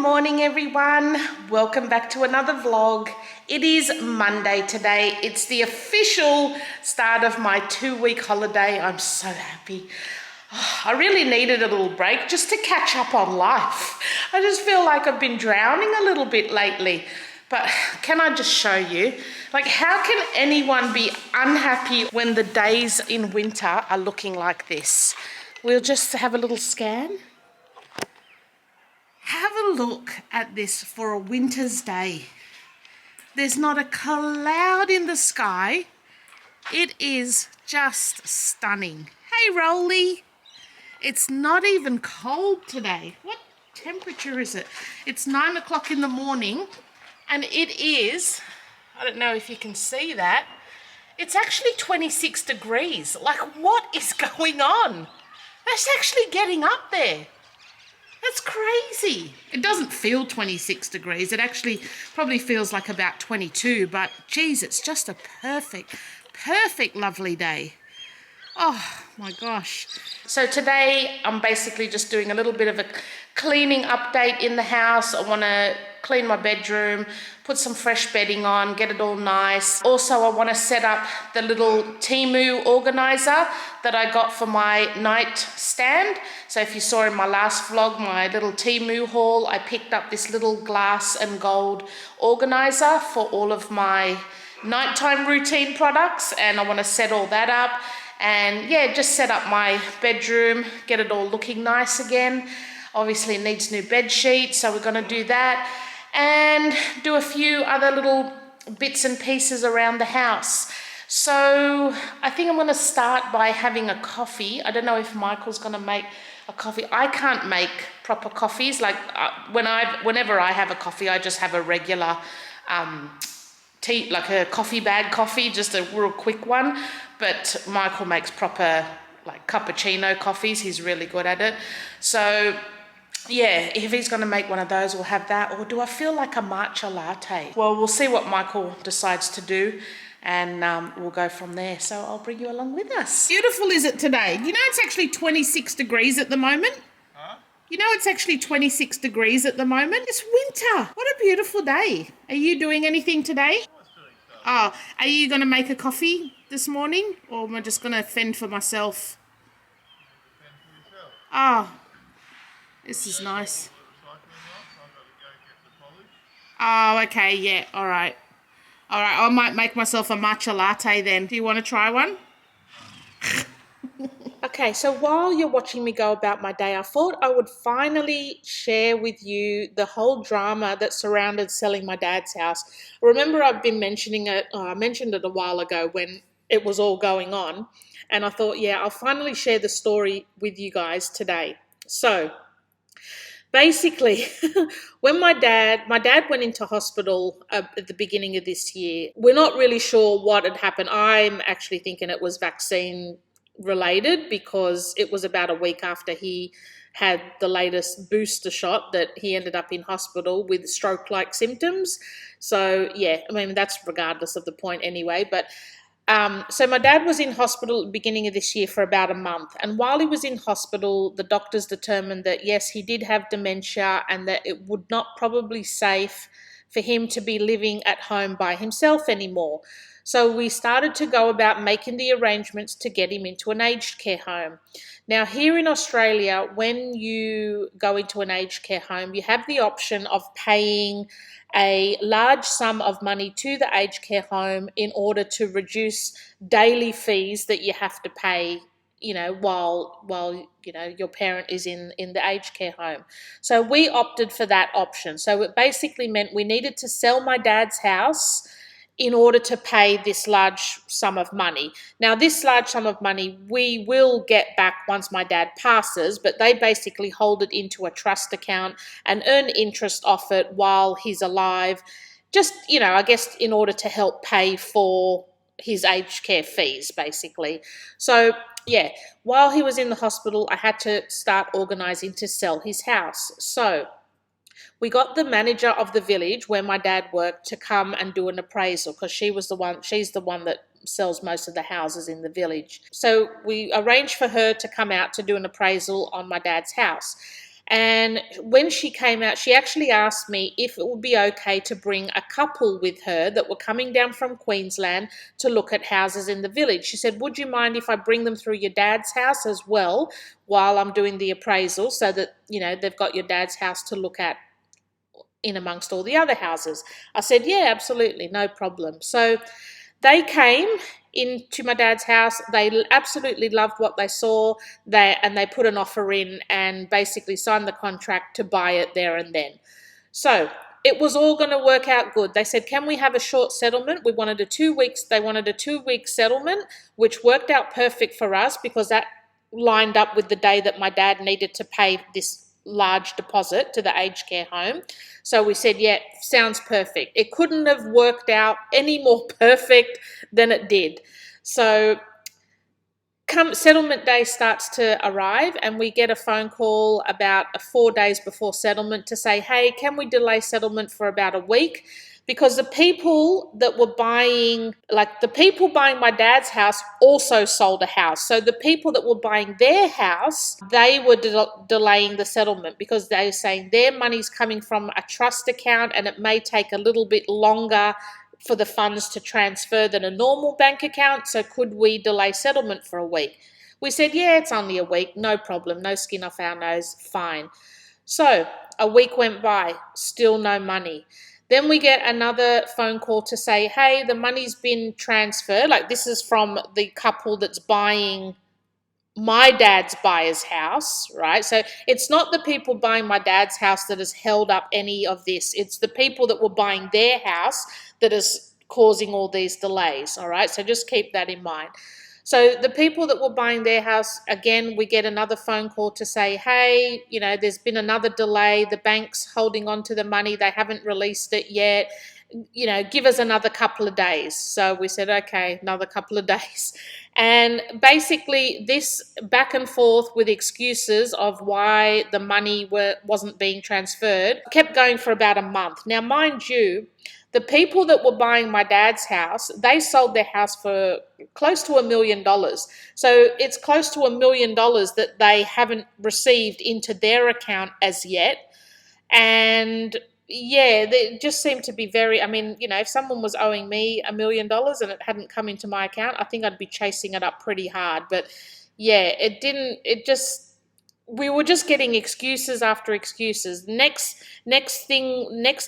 morning everyone. Welcome back to another vlog. It is Monday today. It's the official start of my 2-week holiday. I'm so happy. I really needed a little break just to catch up on life. I just feel like I've been drowning a little bit lately. But can I just show you? Like, how can anyone be unhappy when the days in winter are looking like this? We'll just have a little scan. Have a look at this for a winter's day. There's not a cloud in the sky. It is just stunning. Hey, Rolly. It's not even cold today. What temperature is it? It's 9 o'clock in the morning and it is, I don't know if you can see that, it's actually 26 degrees. Like, what is going on? That's actually getting up there. That's crazy. It doesn't feel 26 degrees. It actually probably feels like about 22, but geez, it's just a perfect lovely day. Oh my gosh. So today I'm basically just doing a little bit of a cleaning update in the house. I want to clean my bedroom, put some fresh bedding on, get it all nice. Also, I want to set up the little TEMU organizer that I got for my nightstand. So if you saw in my last vlog, my little TEMU haul, I picked up this little glass and gold organizer for all of my nighttime routine products, and I want to set all that up. And yeah, just set up my bedroom, get it all looking nice again. Obviously it needs new bed sheets, so we're going to do that. And do a few other little bits and pieces around the house. So I think I'm going to start by having a coffee. I don't know if Michael's going to make a coffee. I can't make proper coffees. Like whenever I have a coffee, I just have a regular tea, like a coffee bag coffee, just a real quick one. But Michael makes proper like cappuccino coffees. He's really good at it. So yeah, if he's going to make one of those, we'll have that. Or do I feel like a matcha latte? Well, we'll see what Michael decides to do, and we'll go from there. So I'll bring you along with us. Beautiful is it today? You know it's actually 26 degrees at the moment? Huh? You know it's actually 26 degrees at the moment? It's winter. What a beautiful day. Are you doing anything today? Oh, are you going to make a coffee this morning? Or am I just going to fend for myself? Fend for yourself. Oh. This is nice. Oh, okay, yeah, all right. All right, I might make myself a matcha latte then. Do you want to try one? Okay, so while you're watching me go about my day, I thought I would finally share with you the whole drama that surrounded selling my dad's house. Remember, I've been mentioning it, I mentioned it a while ago when it was all going on, and I thought, yeah, I'll finally share the story with you guys today. So basically, when my dad went into hospital at the beginning of this year. We're not really sure what had happened. I'm actually thinking it was vaccine related because it was about a week after he had the latest booster shot that he ended up in hospital with stroke-like symptoms. So yeah, I mean, that's regardless of the point anyway, but so my dad was in hospital at the beginning of this year for about a month. And while he was in hospital, the doctors determined that, yes, he did have dementia and that it would not probably safe for him to be living at home by himself anymore. So we started to go about making the arrangements to get him into an aged care home. Now, here in Australia, when you go into an aged care home, you have the option of paying a large sum of money to the aged care home in order to reduce daily fees that you have to pay, you know, while you know your parent is in the aged care home. So we opted for that option. So it basically meant we needed to sell my dad's house in order to pay this large sum of money. Now, this large sum of money we will get back once my dad passes, but they basically hold it into a trust account and earn interest off it while he's alive, just, you know, I guess in order to help pay for his aged care fees, basically. So, yeah, while he was in the hospital, I had to start organising to sell his house. So we got the manager of the village where my dad worked to come and do an appraisal because she's the one that sells most of the houses in the village. So we arranged for her to come out to do an appraisal on my dad's house. And when she came out, she actually asked me if it would be okay to bring a couple with her that were coming down from Queensland to look at houses in the village. She said, would you mind if I bring them through your dad's house as well while I'm doing the appraisal, so that, you know, they've got your dad's house to look at in amongst all the other houses? I said, yeah, absolutely, no problem. So they came into my dad's house. They absolutely loved what they saw. They put an offer in and basically signed the contract to buy it there and then. So it was all going to work out good. They said, can we have a short settlement? They wanted a 2-week settlement, which worked out perfect for us because that lined up with the day that my dad needed to pay this large deposit to the aged care home. So we said, yeah, sounds perfect. It couldn't have worked out any more perfect than it did. So settlement day starts to arrive, and we get a phone call about 4 days before settlement to say, hey, can we delay settlement for about a week? Because the people that were buying, like the people buying my dad's house also sold a house. So the people that were buying their house, they were delaying the settlement because they were saying their money's coming from a trust account and it may take a little bit longer for the funds to transfer than a normal bank account. So could we delay settlement for a week? We said, yeah, it's only a week, no problem, no skin off our nose, fine. So a week went by, still no money. Then we get another phone call to say, hey, the money's been transferred. Like, this is from the couple that's buying my dad's buyer's house, right? So it's not the people buying my dad's house that has held up any of this. It's the people that were buying their house that is causing all these delays, all right? So just keep that in mind. So the people that were buying their house, again, we get another phone call to say, hey, you know, there's been another delay. The bank's holding on to the money. They haven't released it yet. You know, give us another couple of days. So we said, okay, another couple of days. And basically this back and forth with excuses of why the money wasn't being transferred kept going for about a month. Now, mind you, the people that were buying my dad's house, they sold their house for close to $1 million. So it's close to $1 million that they haven't received into their account as yet. And yeah, they just seem to be very, I mean, you know, if someone was owing me $1 million and it hadn't come into my account, I think I'd be chasing it up pretty hard. But yeah, we were just getting excuses after excuses. Next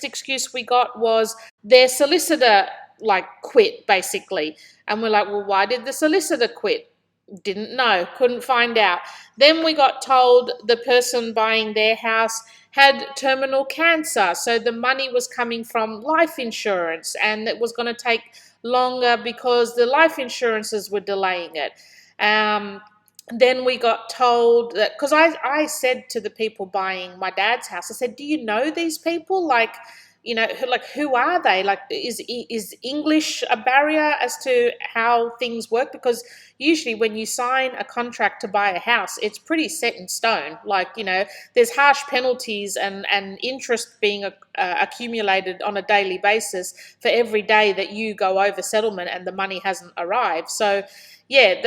excuse we got was their solicitor quit basically. And we're like, well, why did the solicitor quit? Didn't know, couldn't find out. Then we got told the person buying their house had terminal cancer, so the money was coming from life insurance and it was going to take longer because the life insurances were delaying it. Then we got told that, because I said to the people buying my dad's house, I said, do you know these people? Like, you know, who are they? Like, is English a barrier as to how things work? Because usually when you sign a contract to buy a house, it's pretty set in stone. Like, you know, there's harsh penalties and interest being accumulated on a daily basis for every day that you go over settlement and the money hasn't arrived. So, yeah,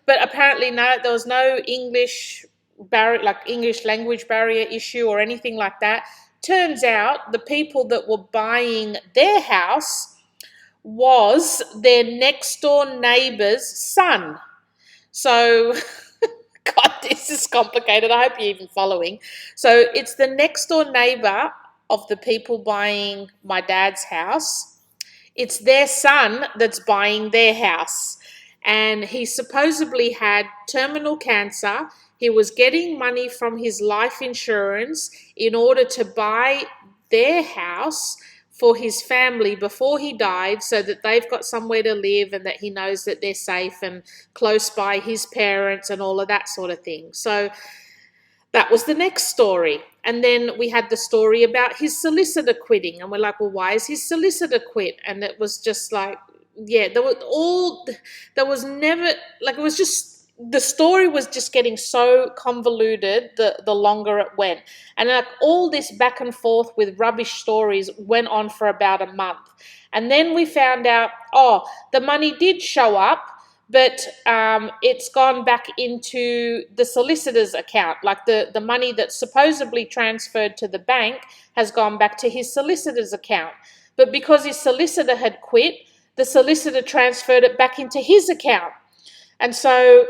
but apparently there was no English barrier, like English language barrier issue or anything like that. Turns out the people that were buying their house was their next door neighbor's son. So, God, this is complicated. I hope you're even following. So it's the next door neighbor of the people buying my dad's house. It's their son that's buying their house. And he supposedly had terminal cancer. He was getting money from his life insurance in order to buy their house for his family before he died, so that they've got somewhere to live and that he knows that they're safe and close by his parents and all of that sort of thing. So that was the next story. And then we had the story about his solicitor quitting. And we're like, well, why is his solicitor quit? And it was just like, yeah, the story was just getting so convoluted the longer it went. And like all this back and forth with rubbish stories went on for about a month. And then we found out, the money did show up, but it's gone back into the solicitor's account. Like the money that's supposedly transferred to the bank has gone back to his solicitor's account. But because his solicitor had quit, the solicitor transferred it back into his account. And so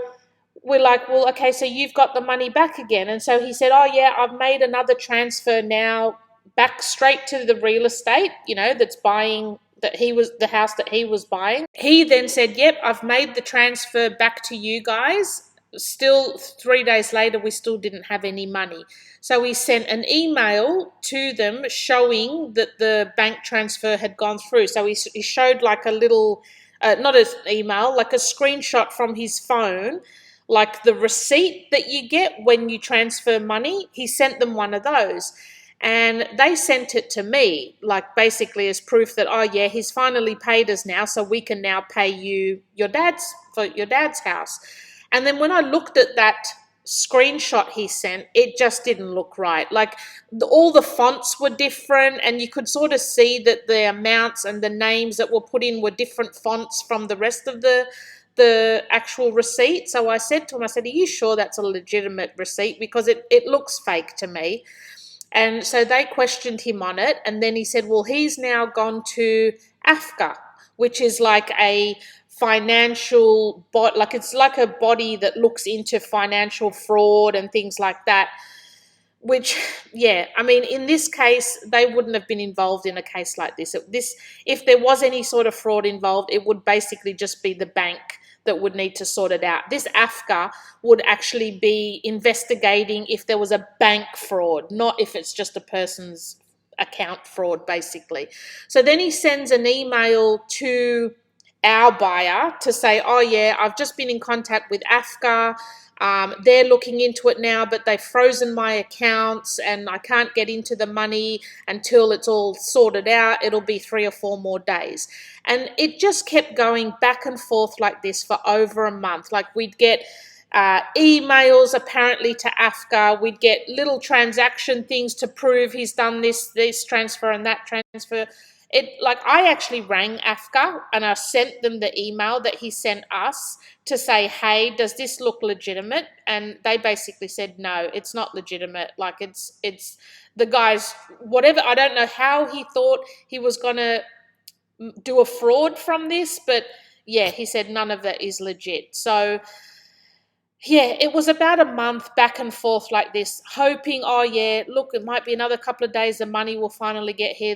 we're like, well, okay, so you've got the money back again. And so he said, oh, yeah, I've made another transfer now back straight to the real estate, that's buying, the house that he was buying. He then said, yep, I've made the transfer back to you guys. Still 3 days later, we still didn't have any money. So he sent an email to them showing that the bank transfer had gone through. So he showed like a little, not an email, like a screenshot from his phone, like the receipt that you get when you transfer money. He sent them one of those. And they sent it to me, like basically as proof that, oh yeah, he's finally paid us now, so we can now pay you for your dad's house. And then when I looked at that screenshot he sent, it just didn't look right. Like all the fonts were different, and you could sort of see that the amounts and the names that were put in were different fonts from the rest of the actual receipt. So I said to him, are you sure that's a legitimate receipt? Because it looks fake to me. And so they questioned him on it. And then he said, well, he's now gone to AFCA, which is like a financial body, like it's like a body that looks into financial fraud and things like that. Which, yeah, I mean, in this case, they wouldn't have been involved in a case like this. If there was any sort of fraud involved, it would basically just be the bank that would need to sort it out. This AFCA would actually be investigating if there was a bank fraud, not if it's just a person's account fraud, basically. So then he sends an email to our buyer to say, oh yeah, I've just been in contact with AFCA. They're looking into it now, but they've frozen my accounts and I can't get into the money until it's all sorted out. It'll be 3 or 4 more days. And it just kept going back and forth like this for over a month. Like we'd get emails apparently to AFCA. We'd get little transaction things to prove he's done this transfer and that transfer. I actually rang AFCA and I sent them the email that he sent us to say, hey, does this look legitimate? And they basically said, no, it's not legitimate. Like it's the guy's whatever. I don't know how he thought he was going to do a fraud from this, but yeah, he said none of that is legit. So yeah, it was about a month back and forth like this, hoping, oh yeah, look, it might be another couple of days, the money will finally get here,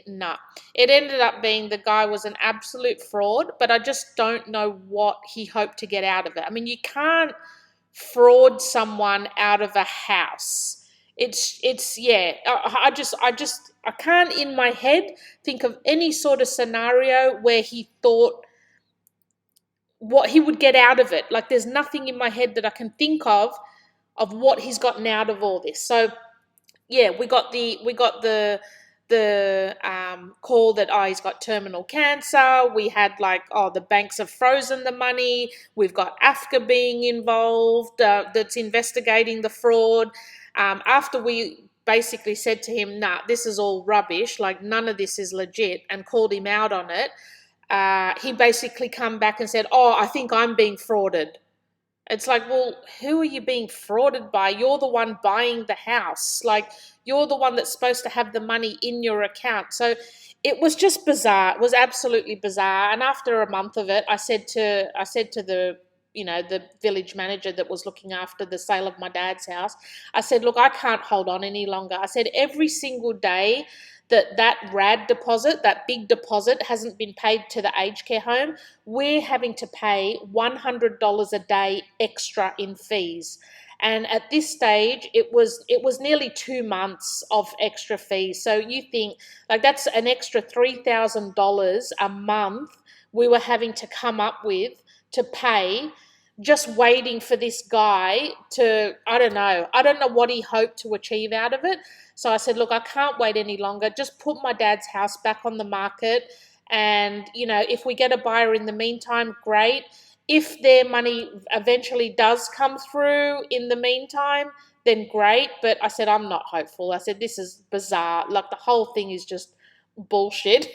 Nah. It ended up being the guy was an absolute fraud, but I just don't know what he hoped to get out of it. I mean, you can't fraud someone out of a house. I can't in my head think of any sort of scenario where he thought what he would get out of it. Like there's nothing in my head that I can think of what he's gotten out of all this. So yeah, we got the call that he's got terminal cancer. We had the banks have frozen the money. We've got AFCA being involved that's investigating the fraud. After we basically said to him, nah, this is all rubbish, like none of this is legit, and called him out on it, he basically come back and said, oh, I think I'm being frauded. It's like, well, who are you being frauded by? You're the one buying the house. Like, you're the one that's supposed to have the money in your account. So it was just bizarre. It was absolutely bizarre. And after a month of it, I said to the the village manager that was looking after the sale of my dad's house, I said, look, I can't hold on any longer. I said, every single day that RAD deposit, that big deposit, hasn't been paid to the aged care home, we're having to pay $100 a day extra in fees. And at this stage, it was nearly 2 months of extra fees. So you think, like, that's an extra $3,000 a month we were having to come up with to pay, just waiting for this guy to, I don't know what he hoped to achieve out of it. So I said, look, I can't wait any longer. Just put my dad's house back on the market. And, if we get a buyer in the meantime, great. If their money eventually does come through in the meantime, then great. But I said, I'm not hopeful. I said, this is bizarre. Like, the whole thing is just bullshit.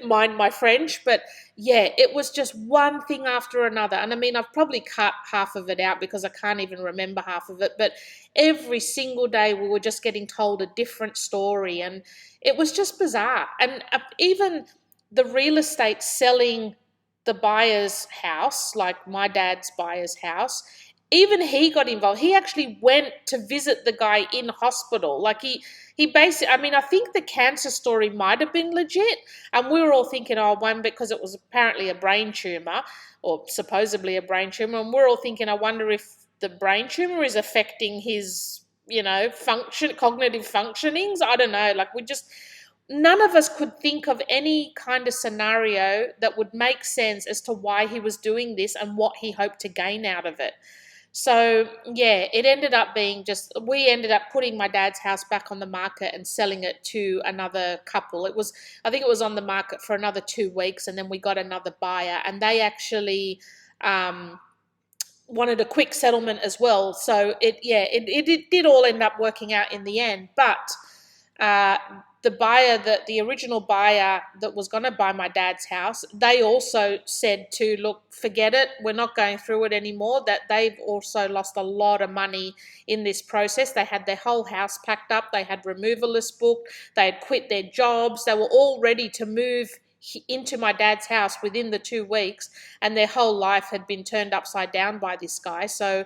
Mind my French. But yeah, it was just one thing after another. And I mean, I've probably cut half of it out because I can't even remember half of it. But every single day we were just getting told a different story. And it was just bizarre. And even the real estate selling the buyer's house, like my dad's buyer's house, even he got involved. He actually went to visit the guy in hospital. Like he basically, I mean, I think the cancer story might have been legit. And we were all thinking, oh, one, because it was apparently a brain tumor, or supposedly a brain tumor. And we're all thinking, I wonder if the brain tumor is affecting his, cognitive functionings. I don't know. Like, none of us could think of any kind of scenario that would make sense as to why he was doing this and what he hoped to gain out of it. So, yeah, it ended up being we ended up putting my dad's house back on the market and selling it to another couple. I think it was on the market for another 2 weeks, and then we got another buyer, and they actually wanted a quick settlement as well. So it did all end up working out in the end. But the original buyer that was going to buy my dad's house, they also said to, look, forget it, we're not going through it anymore. That they've also lost a lot of money in this process. They had their whole house packed up, they had removalists booked, they had quit their jobs, they were all ready to move into my dad's house within the 2 weeks, and their whole life had been turned upside down by this guy. So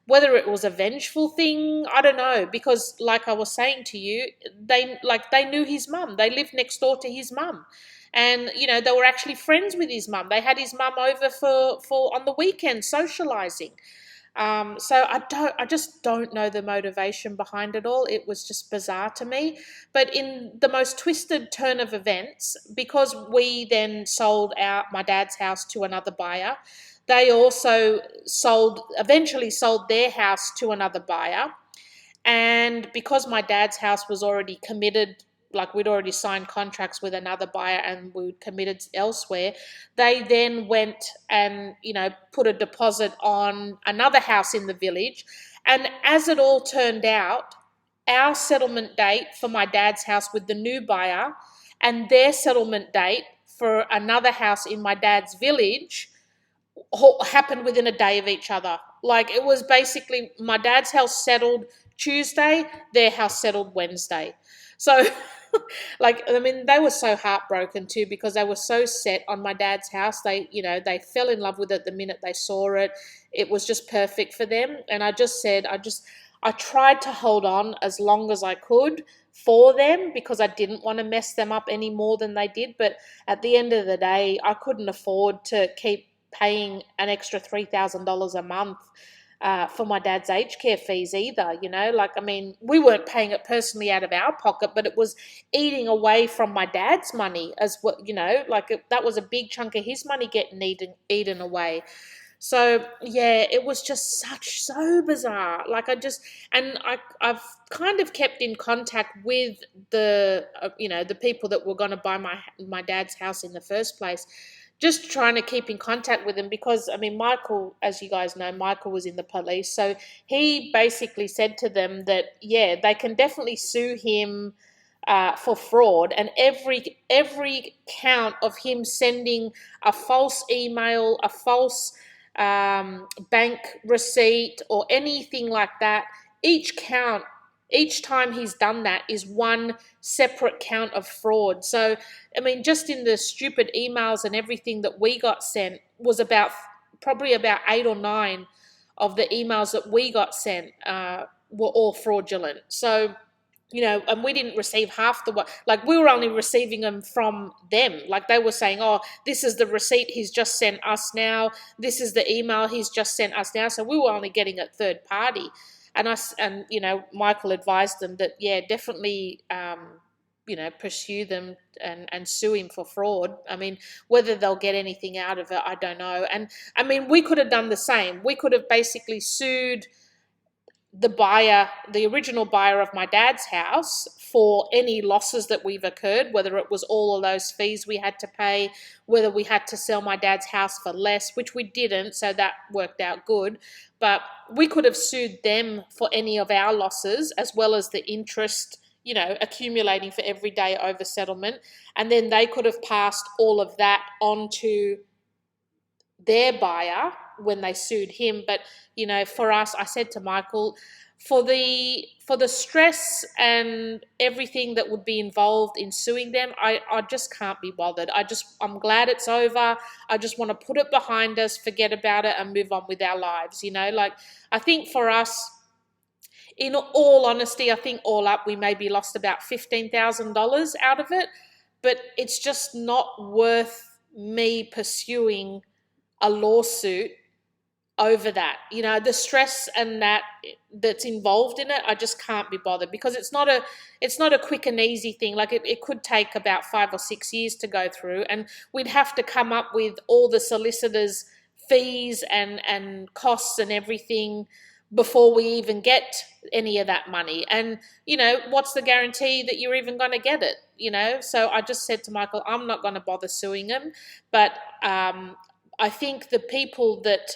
whether it was a vengeful thing, I don't know, because like I was saying to you, they knew his mum. They lived next door to his mum. And, they were actually friends with his mum. They had his mum over for on the weekend socializing. So I just don't know the motivation behind it all. It was just bizarre to me. But in the most twisted turn of events, because we then sold my dad's house to another buyer, they also eventually sold their house to another buyer. And because my dad's house was already committed, like we'd already signed contracts with another buyer and we committed elsewhere, they then went and, put a deposit on another house in the village. And as it all turned out, our settlement date for my dad's house with the new buyer and their settlement date for another house in my dad's village happened within a day of each other. Like, it was basically my dad's house settled Tuesday, their house settled Wednesday. So I mean, they were so heartbroken too, because they were so set on my dad's house. They fell in love with it the minute they saw it. It was just perfect for them. And I just said, I tried to hold on as long as I could for them, because I didn't want to mess them up any more than they did. But at the end of the day, I couldn't afford to keep paying an extra $3,000 a month for my dad's aged care fees either. I mean, we weren't paying it personally out of our pocket, but it was eating away from my dad's money as well. That was a big chunk of his money getting eaten away. So yeah, it was just so bizarre. I've kind of kept in contact with the people that were going to buy my dad's house in the first place, just trying to keep in contact with them, because I mean, Michael, as you guys know, Michael was in the police, so he basically said to them that they can definitely sue him for fraud, and every count of him sending a false email, a false bank receipt, or anything like that, each time he's done that is one separate count of fraud. So, I mean, just in the stupid emails and everything that we got sent was probably about 8 or 9 of the emails that we got sent were all fraudulent. So, and we didn't receive half we were only receiving them from them. Like, they were saying, oh, this is the receipt he's just sent us now. This is the email he's just sent us now. So we were only getting it third party. And Michael advised them that, definitely, pursue them and sue him for fraud. I mean, whether they'll get anything out of it, I don't know. And I mean, we could have done the same. We could have basically sued the original buyer of my dad's house, for any losses that we've occurred, whether it was all of those fees we had to pay, whether we had to sell my dad's house for less, which we didn't, so that worked out good. But we could have sued them for any of our losses, as well as the interest accumulating for every day over settlement. And then they could have passed all of that on to their buyer when they sued him. But for us, I said to Michael, for the stress and everything that would be involved in suing them, I just can't be bothered. I'm glad it's over. I just want to put it behind us, forget about it, and move on with our lives. Like, I think for us, in all honesty, I think all up we maybe lost about $15,000 out of it, but it's just not worth me pursuing a lawsuit over that. The stress and that's involved in it, I just can't be bothered, because it's not a quick and easy thing. Like, it could take about 5 or 6 years to go through, and we'd have to come up with all the solicitors' fees and costs and everything before we even get any of that money. And what's the guarantee that you're even going to get it? So I just said to Michael, I'm not going to bother suing him. But I think the people that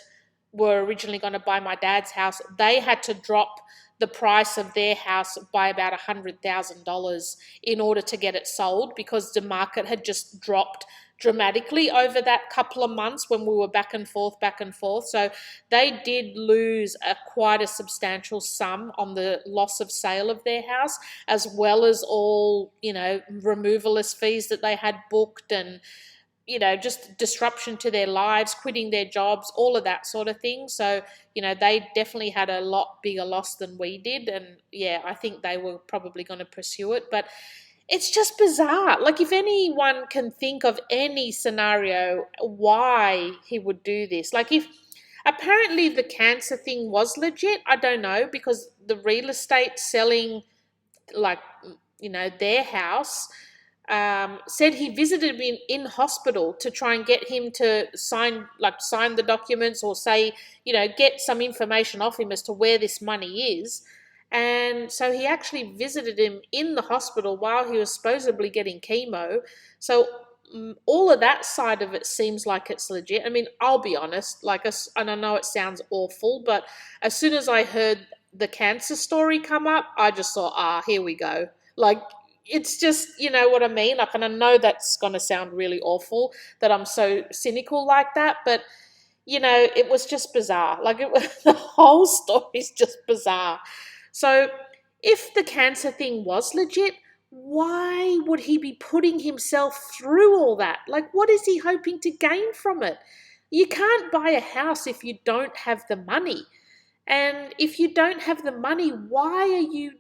were originally going to buy my dad's house, they had to drop the price of their house by about $100,000 in order to get it sold, because the market had just dropped dramatically over that couple of months when we were back and forth. So they did lose quite a substantial sum on the loss of sale of their house, as well as all, removalist fees that they had booked, and just disruption to their lives, quitting their jobs, all of that sort of thing. So, they definitely had a lot bigger loss than we did. And yeah, I think they were probably going to pursue it. But it's just bizarre. Like, if anyone can think of any scenario why he would do this, like, if apparently the cancer thing was legit, I don't know, because the real estate selling, like, their house, said he visited him in hospital to try and get him to sign the documents, or say, get some information off him as to where this money is. And so he actually visited him in the hospital while he was supposedly getting chemo. So all of that side of it seems like it's legit. I mean, I'll be honest, and I know it sounds awful, but as soon as I heard the cancer story come up, I just thought, here we go. Like, it's just, you know what I mean? Like, and I know that's going to sound really awful that I'm so cynical like that, but, it was just bizarre. Like, the whole story is just bizarre. So if the cancer thing was legit, why would he be putting himself through all that? Like, what is he hoping to gain from it? You can't buy a house if you don't have the money. And if you don't have the money, why are you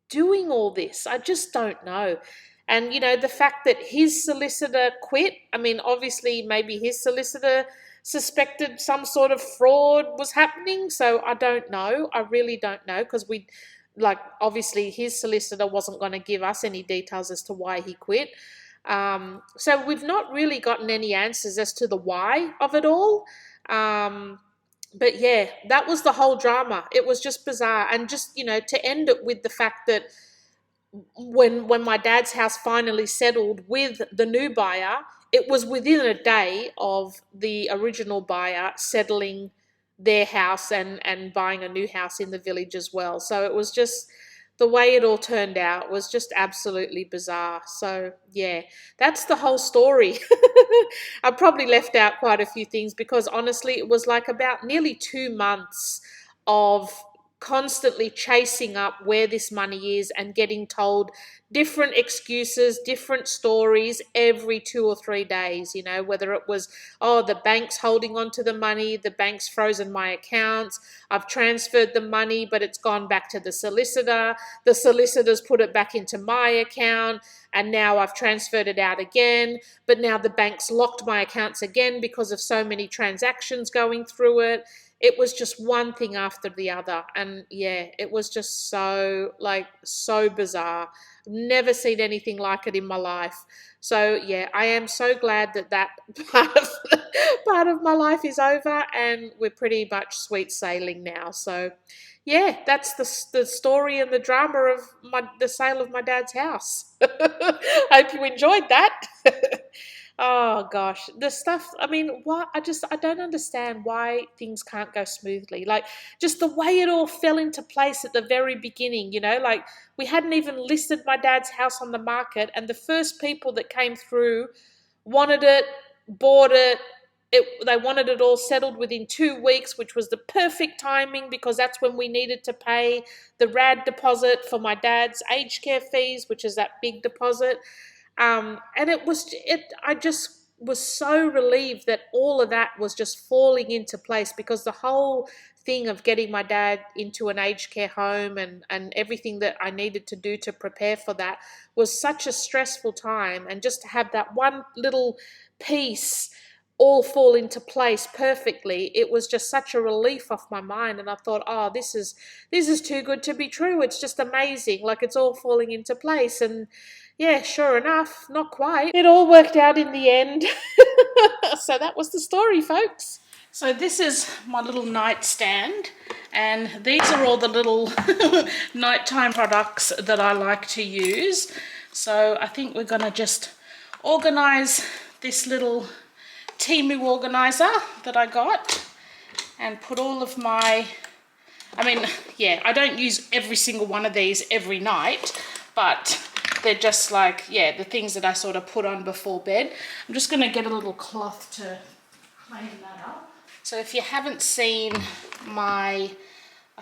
doing all this? I just don't know. And, the fact that his solicitor quit, I mean, obviously maybe his solicitor suspected some sort of fraud was happening. So I don't know. I really don't know, because obviously his solicitor wasn't going to give us any details as to why he quit. So we've not really gotten any answers as to the why of it all. But yeah, that was the whole drama. It was just bizarre. And just, to end it with the fact that when my dad's house finally settled with the new buyer, it was within a day of the original buyer settling their house and buying a new house in the village as well. So it was just, the way it all turned out was just absolutely bizarre. So yeah, that's the whole story. I probably left out quite a few things, because honestly, it was like about nearly 2 months of constantly chasing up where this money is and getting told different excuses, different stories every 2 or 3 days, whether it was, the bank's holding on to the money, the bank's frozen my accounts, I've transferred the money, but it's gone back to the solicitor's put it back into my account, and now I've transferred it out again, but now the bank's locked my accounts again because of so many transactions going through it. It was just one thing after the other. And yeah, it was just so bizarre. Never seen anything like it in my life. So yeah, I am so glad that part of my life is over, and we're pretty much sweet sailing now. So yeah, that's the story and the drama of the sale of my dad's house. Hope you enjoyed that. Oh gosh, the stuff. I mean, why? I don't understand why things can't go smoothly. Like just the way it all fell into place at the very beginning. Like we hadn't even listed my dad's house on the market, and the first people that came through wanted it, bought it. They wanted it all settled within 2 weeks, which was the perfect timing because that's when we needed to pay the RAD deposit for my dad's aged care fees, which is that big deposit. And I just was so relieved that all of that was just falling into place because the whole thing of getting my dad into an aged care home and everything that I needed to do to prepare for that was such a stressful time. And just to have that one little piece all fall into place perfectly, it was just such a relief off my mind. And I thought, oh, this is too good to be true. It's just amazing. Like it's all falling into place. And yeah, sure enough, not quite. It all worked out in the end. So that was the story, folks. So this is my little nightstand, and these are all the little nighttime products that I like to use. So I think we're going to just organize this little TEMU organizer that I got and put all of my, I don't use every single one of these every night, but they're just like, the things that I sort of put on before bed. I'm just going to get a little cloth to clean that up. So if you haven't seen I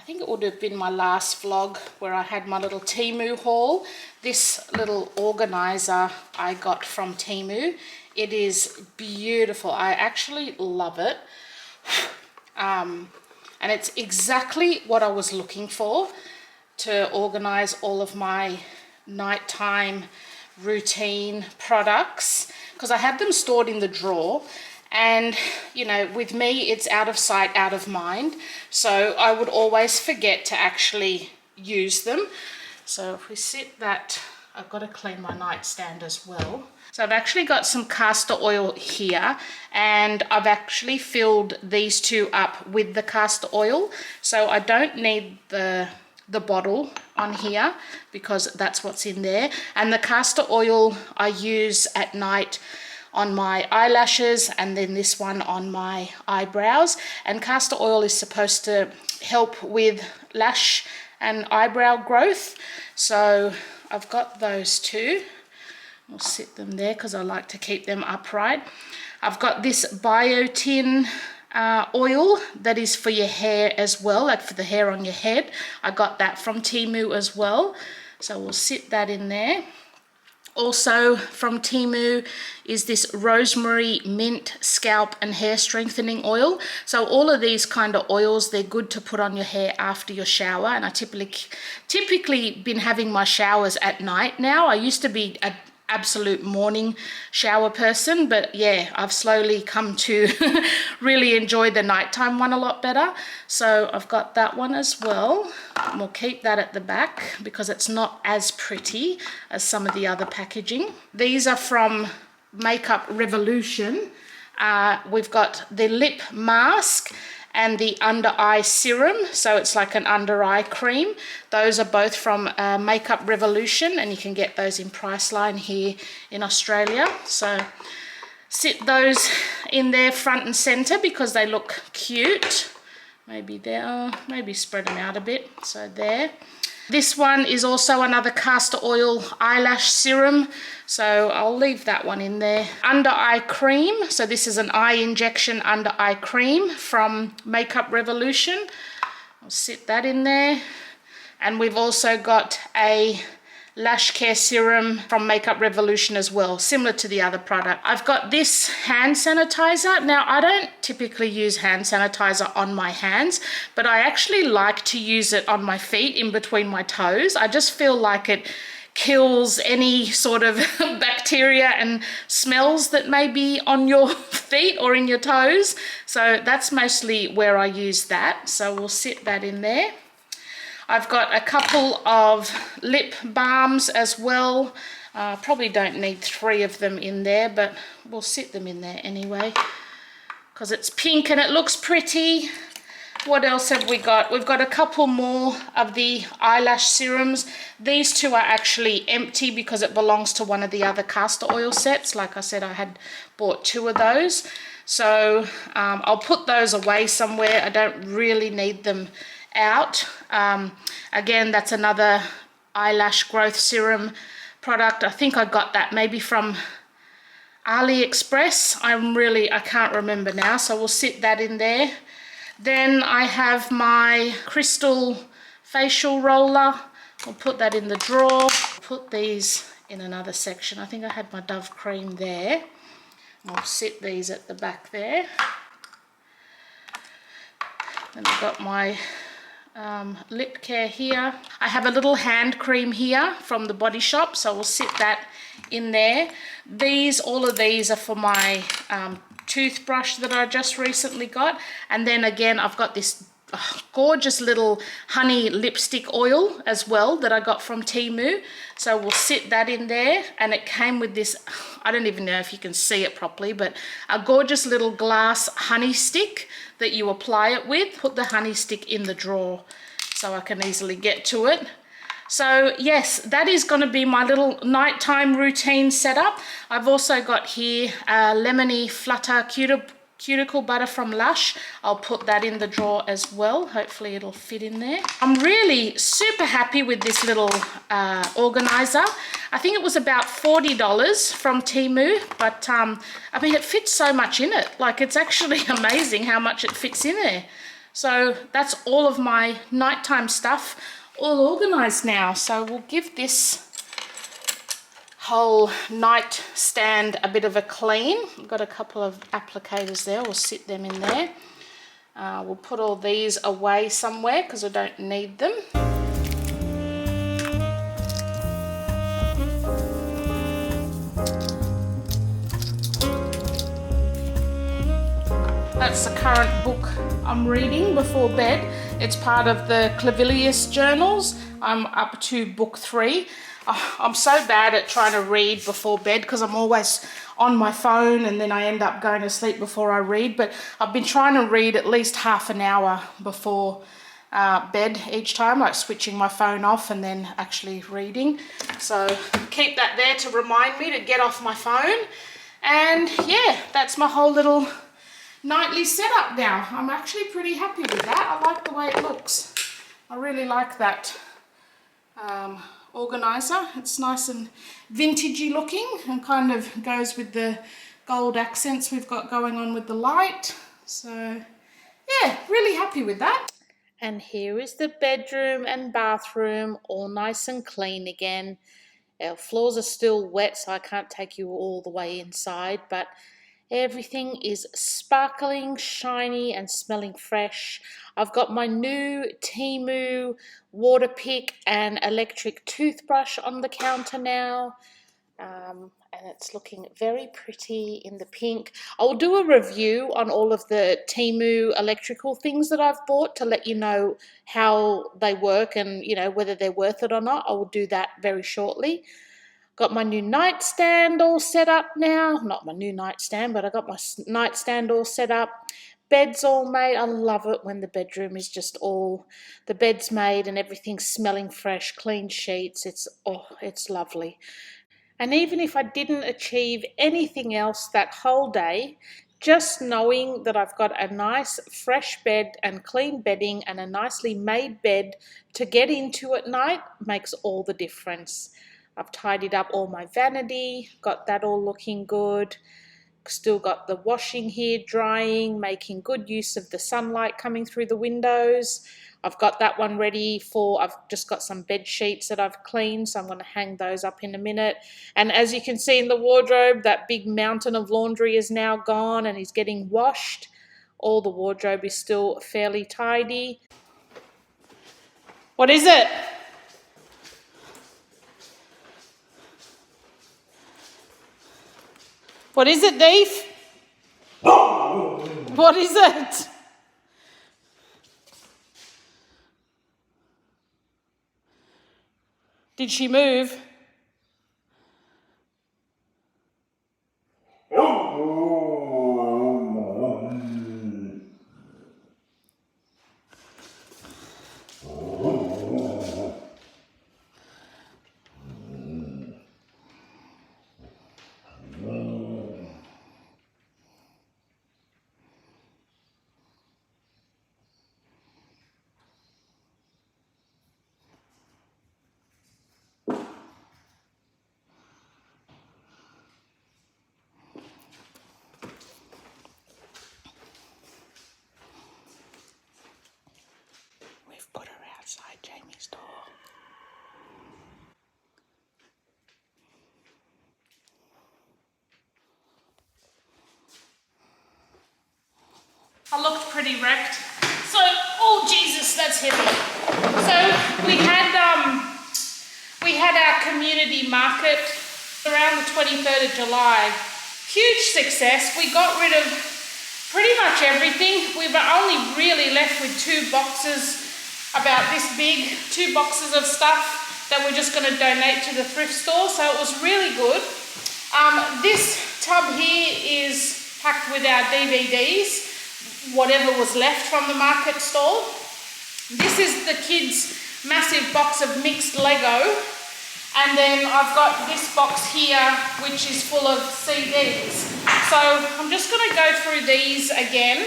think it would have been my last vlog where I had my little TEMU haul. This little organizer I got from TEMU. It is beautiful. I actually love it. And it's exactly what I was looking for to organize all of my nighttime routine products, because I have them stored in the drawer, and with me it's out of sight, out of mind, so I would always forget to actually use them. So if we sit that, I've got to clean my nightstand as well. So I've actually got some castor oil here, and I've actually filled these two up with the castor oil, so I don't need the bottle on here because that's what's in there. And the castor oil I use at night on my eyelashes, and then this one on my eyebrows. And castor oil is supposed to help with lash and eyebrow growth, so I've got those two. I'll sit them there because I like to keep them upright. I've got this biotin oil that is for your hair as well, like for the hair on your head. I got that from TEMU as well, so we'll sit that in there. Also from TEMU is this rosemary mint scalp and hair strengthening oil. So all of these kind of oils, they're good to put on your hair after your shower. And I typically been having my showers at night now. I used to be an absolute morning shower person, but yeah, I've slowly come to really enjoy the nighttime one a lot better. So I've got that one as well, and we'll keep that at the back because it's not as pretty as some of the other packaging. These are from Makeup Revolution. We've got the lip mask and the under eye serum, so it's like an under eye cream. Those are both from Makeup Revolution, and you can get those in Priceline here in Australia. So sit those in there front and center because they look cute. Maybe there, maybe spread them out a bit, so there. This one is also another castor oil eyelash serum, so I'll leave that one in there. Under eye cream, so this is an eye injection under eye cream from Makeup Revolution. I'll sit that in there. And we've also got a lash care serum from Makeup Revolution as well, similar to the other product. I've got this hand sanitizer. Now, I don't typically use hand sanitizer on my hands, but I actually like to use it on my feet in between my toes. I just feel like it kills any sort of bacteria and smells that may be on your feet or in your toes. So that's mostly where I use that. So we'll sit that in there. I've got a couple of lip balms as well. Probably don't need 3 of them in there, but we'll sit them in there anyway because it's pink and it looks pretty. what else have we got? We've got a couple more of the eyelash serums. These two are actually empty because it belongs to one of the other castor oil sets. Like I said, I had bought 2 of those. So I'll put those away somewhere. I don't really need them out. Again, that's another eyelash growth serum product. I think I got that maybe from AliExpress. I can't remember now, so we'll sit that in there. Then I have my crystal facial roller. I'll put that in the drawer. Put these in another section. I think I had my Dove cream there. I'll sit these at the back there. Then I've got my lip care here. I have a little hand cream here from the Body Shop, so we'll sit that in there. All of these are for my toothbrush that I just recently got. And then again, I've got this gorgeous little honey lipstick oil as well that I got from TEMU. So we'll sit that in there. And it came with this, I don't even know if you can see it properly, but a gorgeous little glass honey stick that you apply it with. Put the honey stick in the drawer so I can easily get to it. So yes, that is going to be my little nighttime routine setup. I've also got here lemony flutter cuticle butter from Lush. I'll put that in the drawer as well. Hopefully it'll fit in there. I'm really super happy with this little organizer. I think it was about $40 from TEMU, but I mean, it fits so much in it. Like, it's actually amazing how much it fits in there. So that's all of my nighttime stuff all organized now. So we'll give this whole nightstand a bit of a clean. I've got a couple of applicators there. We'll sit them in there. We'll put all these away somewhere because I don't need them. That's the current book I'm reading before bed. It's part of the Clavilius journals. I'm up to book 3. I'm so bad at trying to read before bed because I'm always on my phone and then I end up going to sleep before I read. But I've been trying to read at least half an hour before bed each time, like switching my phone off and then actually reading. So keep that there to remind me to get off my phone. And yeah, that's my whole little nightly setup now. I'm actually pretty happy with that. I like the way it looks. I really like that organizer. It's nice and vintagey looking and kind of goes with the gold accents we've got going on with the light. So yeah, really happy with that. And here is the bedroom and bathroom all nice and clean again. Our floors are still wet, so I can't take you all the way inside, but everything is sparkling, shiny and smelling fresh. I've got my new TEMU water pick and electric toothbrush on the counter now. And it's looking very pretty in the pink. I'll do a review on all of the TEMU electrical things that I've bought to let you know how they work and, you know, whether they're worth it or not. I will do that very shortly. Got my new nightstand all set up now. Not my new nightstand, but I got my nightstand all set up. Bed's all made. I love it when the bedroom is just all, the bed's made and everything's smelling fresh, clean sheets. It's lovely. And even if I didn't achieve anything else that whole day, just knowing that I've got a nice fresh bed and clean bedding and a nicely made bed to get into at night makes all the difference. I've tidied up all my vanity, got that all looking good. Still got the washing here drying, making good use of the sunlight coming through the windows. I've got that one ready for, I've just got some bed sheets that I've cleaned, so I'm going to hang those up in a minute. And as you can see in the wardrobe, that big mountain of laundry is now gone and is getting washed. All the wardrobe is still fairly tidy. What is it? What is it, Dave? What is it? Did she move? pretty wrecked. So, oh Jesus, that's heavy. So we had our community market around the 23rd of July. Huge success. We got rid of pretty much everything. We were only really left with 2 boxes about this big, 2 boxes of stuff that we're just going to donate to the thrift store. So it was really good. This tub here is packed with our DVDs, whatever was left from the market stall. This is the kids' massive box of mixed Lego. And then I've got this box here, which is full of CDs. So I'm just going to go through these again.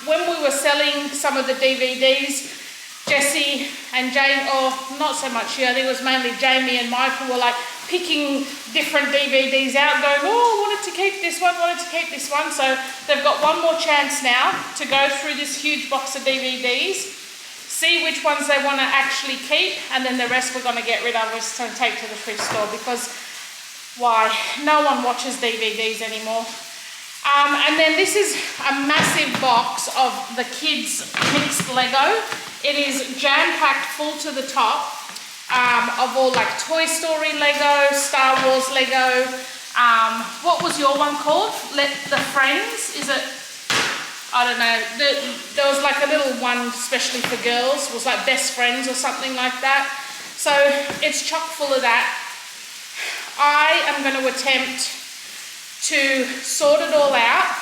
When we were selling some of the DVDs, Jessie and Jane, or not so much here, I think it was mainly Jamie and Michael were like picking different DVDs out, going, oh, wanted to keep this one, wanted to keep this one. So they've got one more chance now to go through this huge box of DVDs, see which ones they want to actually keep, and then the rest we're going to get rid of us to take to the thrift store, because why? No one watches DVDs anymore. And then this is a massive box of the kids' mixed Lego. It is jam-packed full to the top of all like Toy Story Lego, Star Wars Lego. What was your one called? The Friends? Is it? I don't know. There was like a little one especially for girls. It was like Best Friends or something like that. So it's chock full of that. I am going to attempt to sort it all out,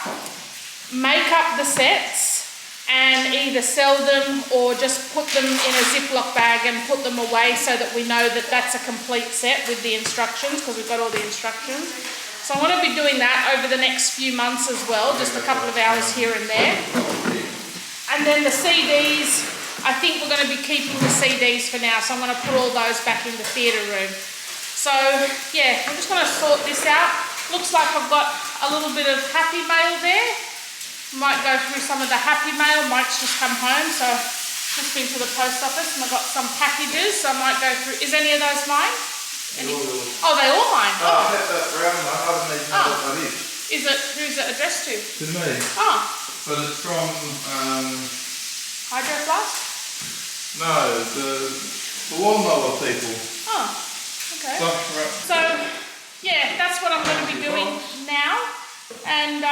make up the sets, and either sell them or just put them in a Ziploc bag and put them away so that we know that that's a complete set with the instructions, because we've got all the instructions. So I'm going to be doing that over the next few months as well, just a couple of hours here and there. And then the CDs, I think we're going to be keeping the CDs for now, so I'm going to put all those back in the theatre room. So yeah, I'm just going to sort this out. Looks like I've got a little bit of Happy Mail there. Might go through some of the Happy Mail. Mike's just come home, so just been to the post office and I've got some packages, so I might go through. Is any of those mine? Oh, they're all mine. Oh, that brown one. I don't even know what that is. Who's it addressed to? To me. Oh. But it's from Hydro Flask? No, the lawnmower people. Oh, okay. So yeah, that's what I'm going to be doing now, and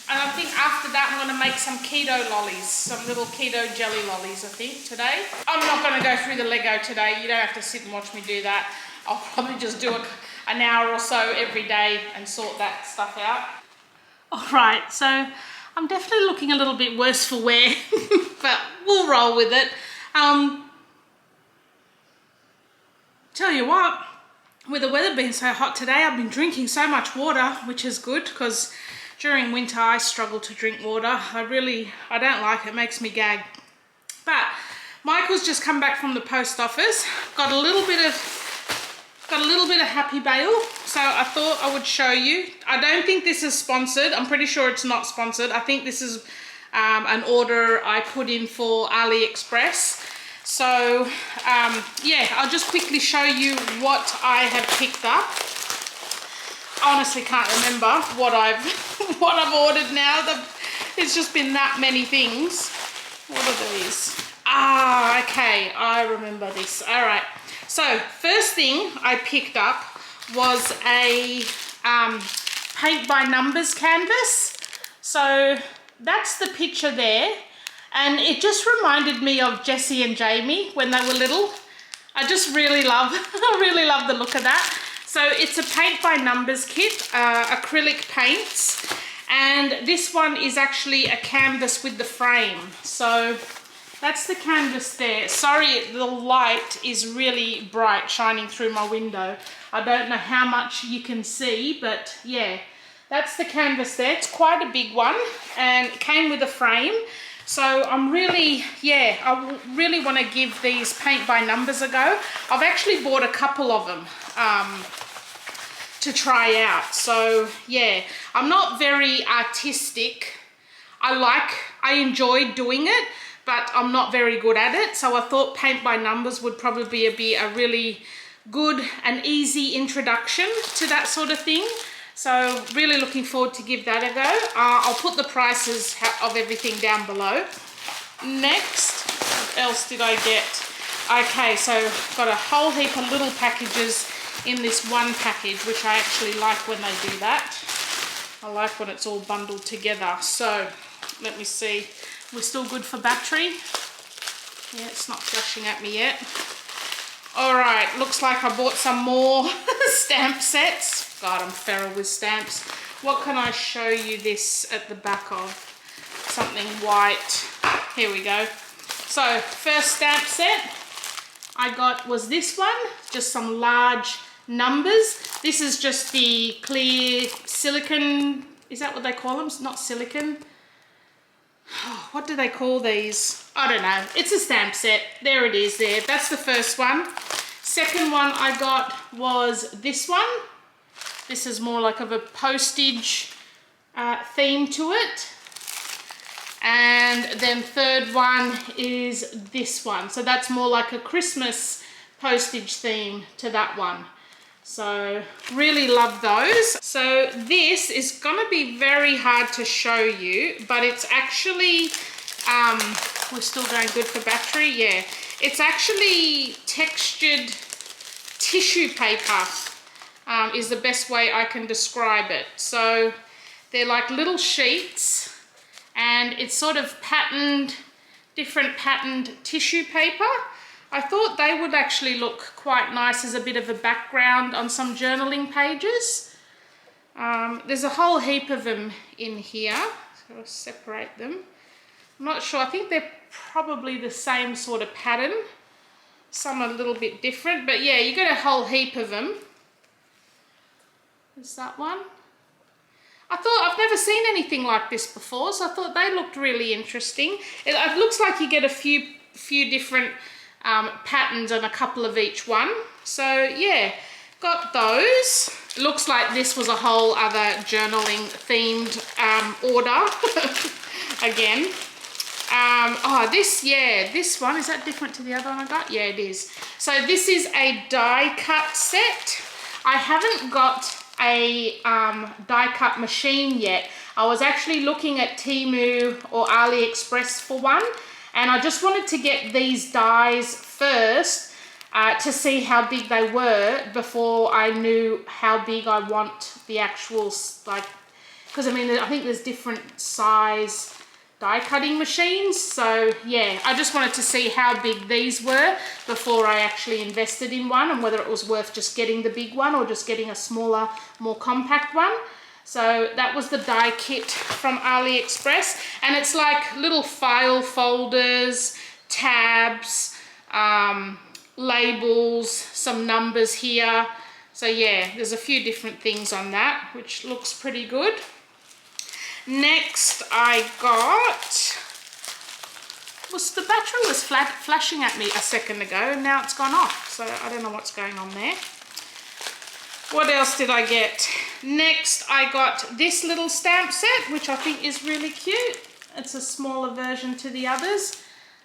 I think after that I'm going to make some keto lollies, some little keto jelly lollies, I think, today. I'm not going to go through the Lego today. You don't have to sit and watch me do that. I'll probably just do an hour or so every day and sort that stuff out. All right, so I'm definitely looking a little bit worse for wear, but we'll roll with it. Tell you what, with the weather being so hot today, I've been drinking so much water, which is good, because during winter I struggle to drink water. I don't like it. It makes me gag. But Michael's just come back from the post office. Got a little bit of Happy Mail, so I thought I would show you. I don't think this is sponsored. I'm pretty sure it's not sponsored. I think this is an order I put in for AliExpress. So yeah, I'll just quickly show you what I have picked up. I honestly can't remember what I've ordered now. It's just been that many things. What are these? Ah, okay, I remember this. All right. So first thing I picked up was a paint by numbers canvas. So that's the picture there. And it just reminded me of Jessie and Jamie when they were little. I just really love, I really love the look of that. So it's a paint by numbers kit, acrylic paints. And this one is actually a canvas with the frame. So that's the canvas there. Sorry, the light is really bright shining through my window. I don't know how much you can see, but yeah, that's the canvas there. It's quite a big one and it came with a frame. So I'm really, yeah, I really want to give these paint by numbers a go. I've actually bought a couple of them to try out. So yeah, I'm not very artistic. I enjoy doing it, but I'm not very good at it. So I thought paint by numbers would probably be a really good and easy introduction to that sort of thing. So really looking forward to give that a go. I'll put the prices of everything down below. Next, what else did I get? Okay, so got a whole heap of little packages in this one package, which I actually like when they do that. I like when it's all bundled together. So let me see. We're still good for battery. Yeah, it's not flashing at me yet. All right, looks like I bought some more stamp sets. God, I'm feral with stamps. What can I show you this at the back of? Something white. Here we go. So first stamp set I got was this one, just some large numbers. This is just the clear silicone, is that what they call them? It's not silicone. Oh, what do they call these? I don't know. It's a stamp set. There it is there. That's the first one. Second one I got was this one. This is more like of a postage theme to it. And then third one is this one. So that's more like a Christmas postage theme to that one. So really love those. So this is gonna be very hard to show you, but it's actually, we're still going good for battery, yeah. It's actually textured tissue paper, is the best way I can describe it. So they're like little sheets and it's sort of patterned, different patterned tissue paper. I thought they would actually look quite nice as a bit of a background on some journaling pages. There's a whole heap of them in here, so I'll separate them. I'm not sure, I think they're probably the same sort of pattern. Some are a little bit different, but yeah, you get a whole heap of them. Is that one? I thought, I've never seen anything like this before, so I thought they looked really interesting. It looks like you get a few different patterns on a couple of each one. So yeah, got those. Looks like this was a whole other journaling themed order again. Oh, this one, is that different to the other one I got? Yeah, it is. So this is a die cut set. I haven't got a die cut machine yet. I was actually looking at TEMU or AliExpress for one, and I just wanted to get these dies first to see how big they were before I knew how big I want the actual, like, because I mean, I think there's different size die cutting machines. So yeah, I just wanted to see how big these were before I actually invested in one, and whether it was worth just getting the big one or just getting a smaller, more compact one. So that was the die kit from AliExpress, and it's like little file folders, tabs, labels, some numbers here. So yeah, there's a few different things on that, which looks pretty good. Next I got, the battery was flashing at me a second ago, and now it's gone off, so I don't know what's going on there. What else did I get? Next I got this little stamp set, which I think is really cute. It's a smaller version to the others.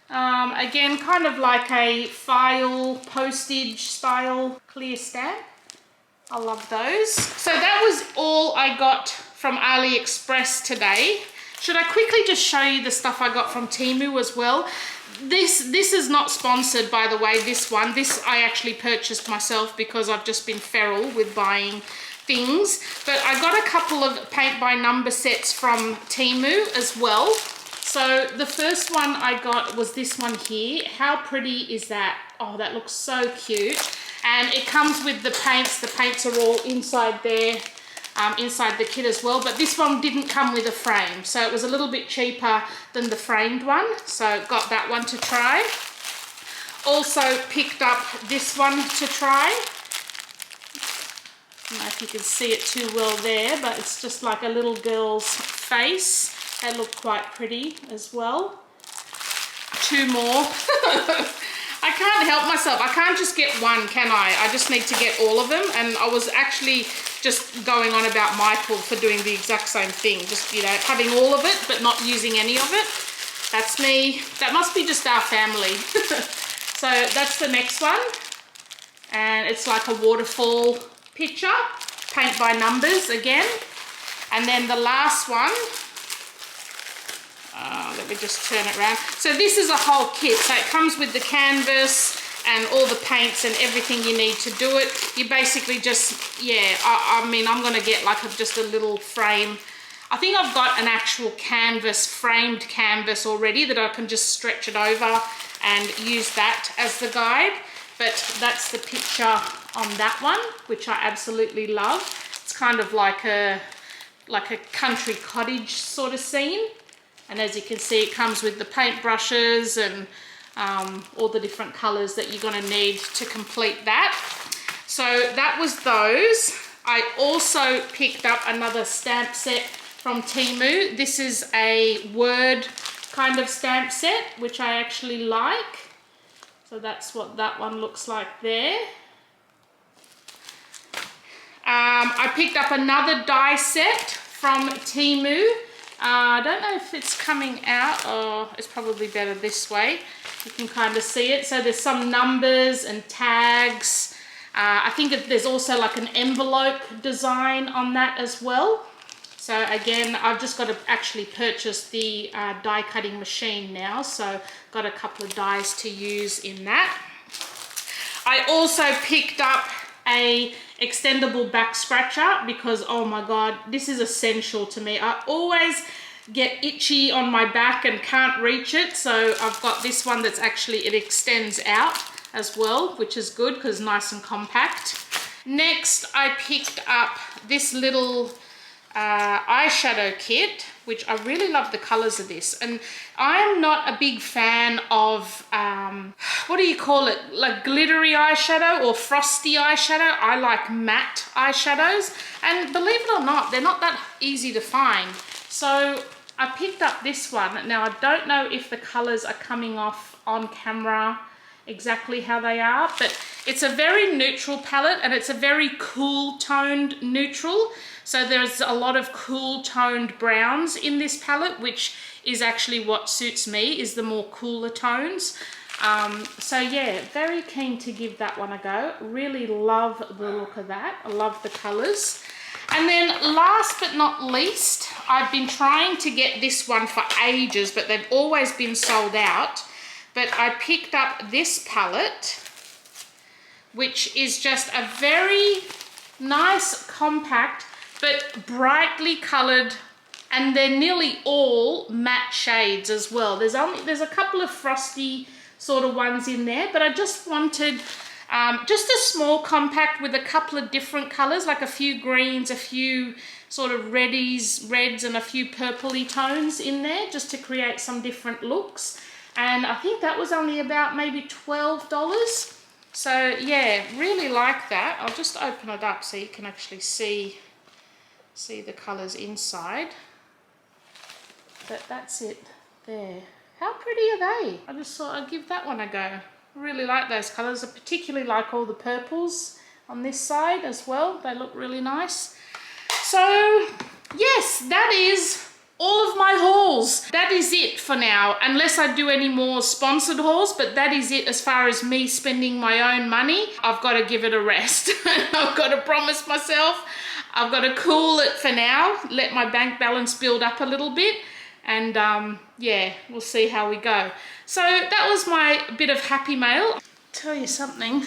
Again, kind of like a file postage style clear stamp. I love those. So that was all I got from AliExpress today. Should I quickly just show you the stuff I got from TEMU as well? This is not sponsored, by the way, this one. This I actually purchased myself because I've just been feral with buying things. But I got a couple of paint by number sets from TEMU as well. So the first one I got was this one here. How pretty is that? Oh, that looks so cute. And it comes with the paints. The paints are all inside there, inside the kit as well. But this one didn't come with a frame, so it was a little bit cheaper than the framed one. So got that one to try. Also picked up this one to try. I don't know if you can see it too well there, but it's just like a little girl's face. They look quite pretty as well. Two more. I can't help myself. I can't just get one, can I? I just need to get all of them. And I was actually just going on about Michael for doing the exact same thing. Just, you know, having all of it, but not using any of it. That's me. That must be just our family. So that's the next one. And it's like a waterfall picture. paint by numbers again. And then the last one, let me just turn it around. So this is a whole kit. So it comes with the canvas and all the paints and everything you need to do it. You basically just, yeah, I mean, I'm gonna get like just a little frame. I think I've got an actual canvas, framed canvas already that I can just stretch it over and use that as the guide. But that's the picture on that one, which I absolutely love. It's kind of like a country cottage sort of scene. And as you can see, it comes with the paint brushes and all the different colors that you're gonna need to complete that. So that was those. I also picked up another stamp set from Temu. This is a word kind of stamp set, which I actually like. So that's what that one looks like there. I picked up another die set from Temu. I don't know if it's coming out, or it's probably better this way. You can kind of see it. So there's some numbers and tags. I think there's also like an envelope design on that as well. So again, I've just got to actually purchase the die cutting machine now. So got a couple of dies to use in that. I also picked up a extendable back scratcher because, oh my God, this is essential to me. I always get itchy on my back and can't reach it. So I've got this one that's actually, it extends out as well, which is good because it's nice and compact. Next, I picked up this little eyeshadow kit, which I really love the colors of this. And I'm not a big fan of, what do you call it? Like glittery eyeshadow or frosty eyeshadow. I like matte eyeshadows. And believe it or not, they're not that easy to find. So I picked up this one. Now I don't know if the colors are coming off on camera exactly how they are, but it's a very neutral palette and it's a very cool toned neutral. So there's a lot of cool toned browns in this palette, which is actually what suits me, is the more cooler tones. So yeah, very keen to give that one a go. Really love the look of that. I love the colors. And then last but not least, I've been trying to get this one for ages, but they've always been sold out. But I picked up this palette, which is just a very nice, compact, but brightly colored, and they're nearly all matte shades as well. There's a couple of frosty sort of ones in there, but I just wanted just a small compact with a couple of different colors, like a few greens, a few sort of reds and a few purpley tones in there, just to create some different looks. And I think that was only about maybe $12. So yeah, really like that. I'll just open it up so you can actually see the colors inside. But that's it there. How pretty are they? I just thought I'd give that one a go. I really like those colors. I particularly like all the purples on this side as well. They look really nice. So yes, that is all of my hauls. That is it for now, unless I do any more sponsored hauls, but that is it as far as me spending my own money. I've got to give it a rest. I've got to promise myself I've got to cool it for now, let my bank balance build up a little bit, and yeah, we'll see how we go. So that was my bit of happy mail. I'll tell you something.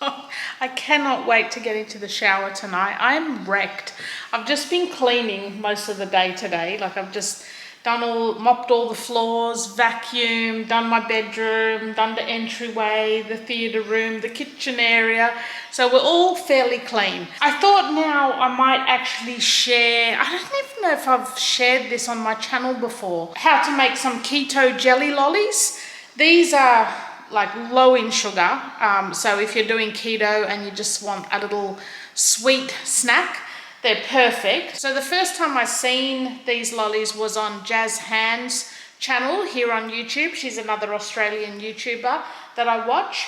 I cannot wait to get into the shower tonight. I'm wrecked. I've just been cleaning most of the day today. Like I've just mopped all the floors, vacuumed, done my bedroom, done the entryway, the theatre room, the kitchen area. So we're all fairly clean. I thought now I might actually share, I don't even know if I've shared this on my channel before, how to make some keto jelly lollies. These are like low in sugar. So if you're doing keto and you just want a little sweet snack, they're perfect. So the first time I seen these lollies was on Jazz Hand's channel here on YouTube. She's another Australian YouTuber that I watch.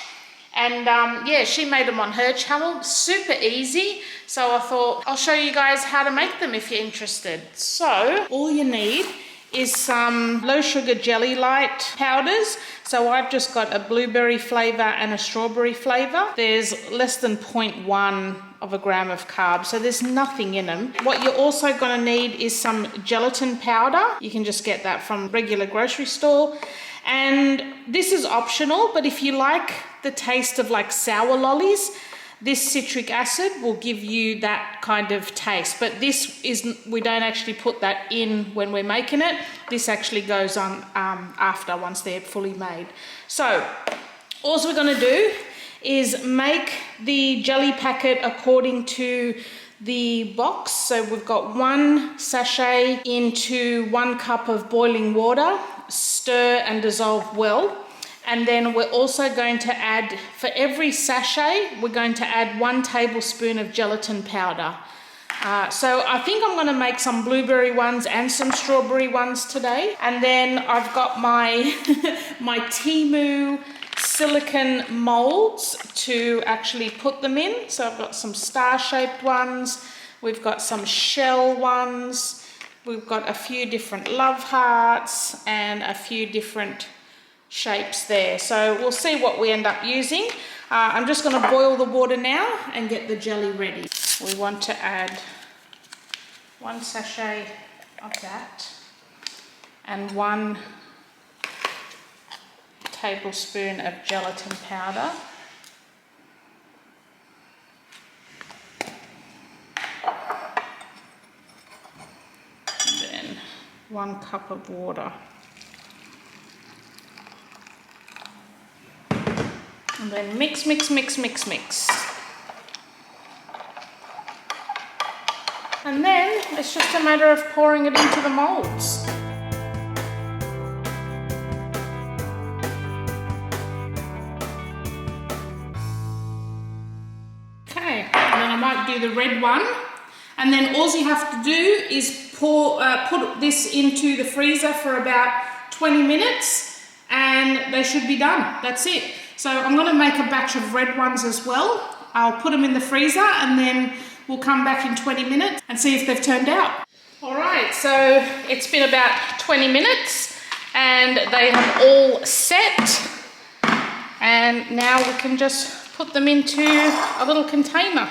And yeah, she made them on her channel, super easy. So I thought I'll show you guys how to make them if you're interested. So all you need is some low sugar jelly light powders. So I've just got a blueberry flavour and a strawberry flavour. There's less than 0.1 of a gram of carbs, so there's nothing in them. What you're also going to need is some gelatin powder. You can just get that from regular grocery store. And this is optional, but if you like the taste of like sour lollies, this citric acid will give you that kind of taste. But this is, we don't actually put that in when we're making it. This actually goes on after, once they're fully made. So all we're going to do is make the jelly packet according to the box. So we've got 1 sachet into 1 cup of boiling water, stir and dissolve well. And then we're also going to add, for every sachet, we're going to add 1 tablespoon of gelatin powder. So I think I'm going to make some blueberry ones and some strawberry ones today. And then I've got my, my TEMU silicone molds to actually put them in. So I've got some star-shaped ones, we've got some shell ones, we've got a few different love hearts and a few different shapes there. So we'll see what we end up using. I'm just going to boil the water now and get the jelly ready. We want to add 1 sachet of that and 1 tablespoon of gelatin powder. And then 1 cup of water. And then mix, mix, mix, mix, mix. And then it's just a matter of pouring it into the molds. Okay, and then I might do the red one. And then all you have to do is put this into the freezer for about 20 minutes and they should be done. That's it. So I'm going to make a batch of red ones as well. I'll put them in the freezer and then we'll come back in 20 minutes and see if they've turned out. All right, so it's been about 20 minutes and they have all set. And now we can just put them into a little container.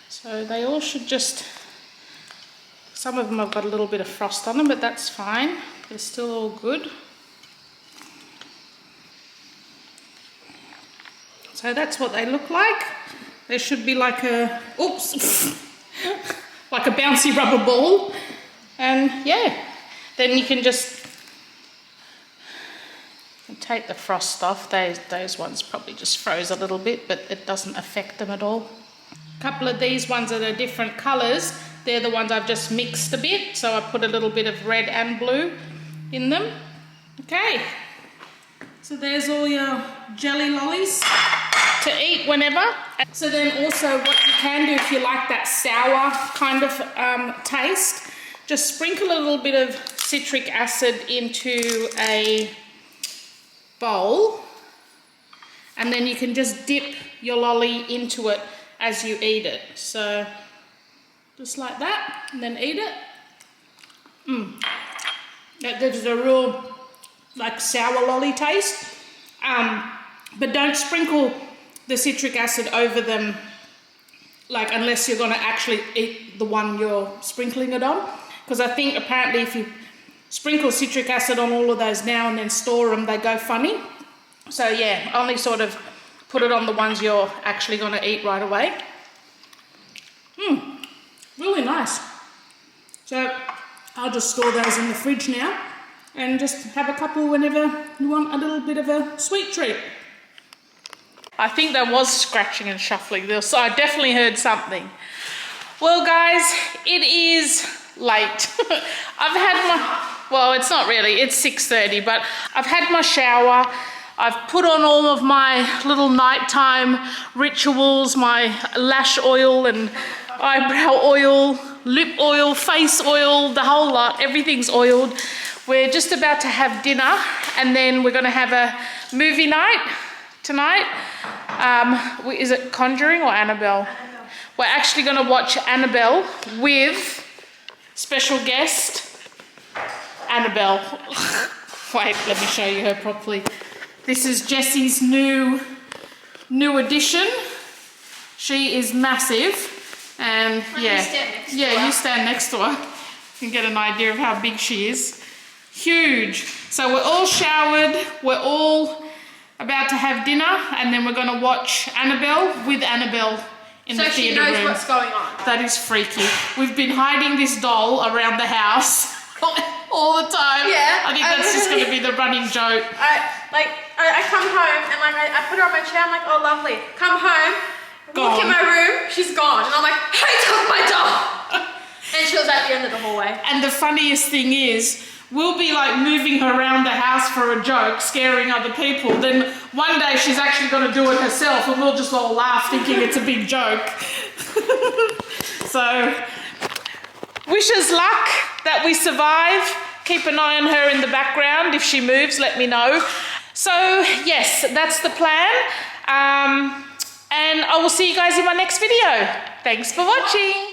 So they all should just, some of them have got a little bit of frost on them, but that's fine. They're still all good. So that's what they look like. They should be like a, oops, like a bouncy rubber ball. And yeah, then you can just take the frost off. Those ones probably just froze a little bit, but it doesn't affect them at all. A couple of these ones that are different colours, they're the ones I've just mixed a bit. So I put a little bit of red and blue in them. Okay, so there's all your jelly lollies to eat whenever. So then also what you can do if you like that sour kind of taste, just sprinkle a little bit of citric acid into a bowl and then you can just dip your lolly into it as you eat it. So just like that and then eat it. That gives a real like sour lolly taste. But don't sprinkle the citric acid over them, like unless you're going to actually eat the one you're sprinkling it on, because I think apparently if you sprinkle citric acid on all of those now and then store them, they go funny. So yeah, only sort of put it on the ones you're actually going to eat right away. Really nice. So I'll just store those in the fridge now and just have a couple whenever you want a little bit of a sweet treat. I think there was scratching and shuffling there, so I definitely heard something. Well guys, it is late. I've had my, well it's not really, it's 6:30, but I've had my shower. I've put on all of my little nighttime rituals, my lash oil and eyebrow oil, lip oil, face oil, the whole lot, everything's oiled. We're just about to have dinner and then we're gonna have a movie night tonight. Is it Conjuring or Annabelle? We're actually going to watch Annabelle with special guest Annabelle. Wait, let me show you her properly. This is Jessie's new addition. She is massive, and you stand next to her. You can get an idea of how big she is. Huge. So we're all showered. We're all about to have dinner, and then we're going to watch Annabelle with Annabelle in the theatre room. So she knows what's going on. That is freaky. We've been hiding this doll around the house all the time. Yeah. I think that's just going to be the running joke. I come home and I put her on my chair. I'm like, oh lovely. Come home, look in my room, she's gone, and I'm like, who took my doll? And she was at the end of the hallway. And the funniest thing is, we'll be like moving her around the house for a joke, scaring other people. Then one day she's actually going to do it herself, and we'll just all laugh thinking it's a big joke. So, wish us luck that we survive. Keep an eye on her in the background. If she moves, let me know. So, yes, that's the plan. And I will see you guys in my next video. Thanks for watching.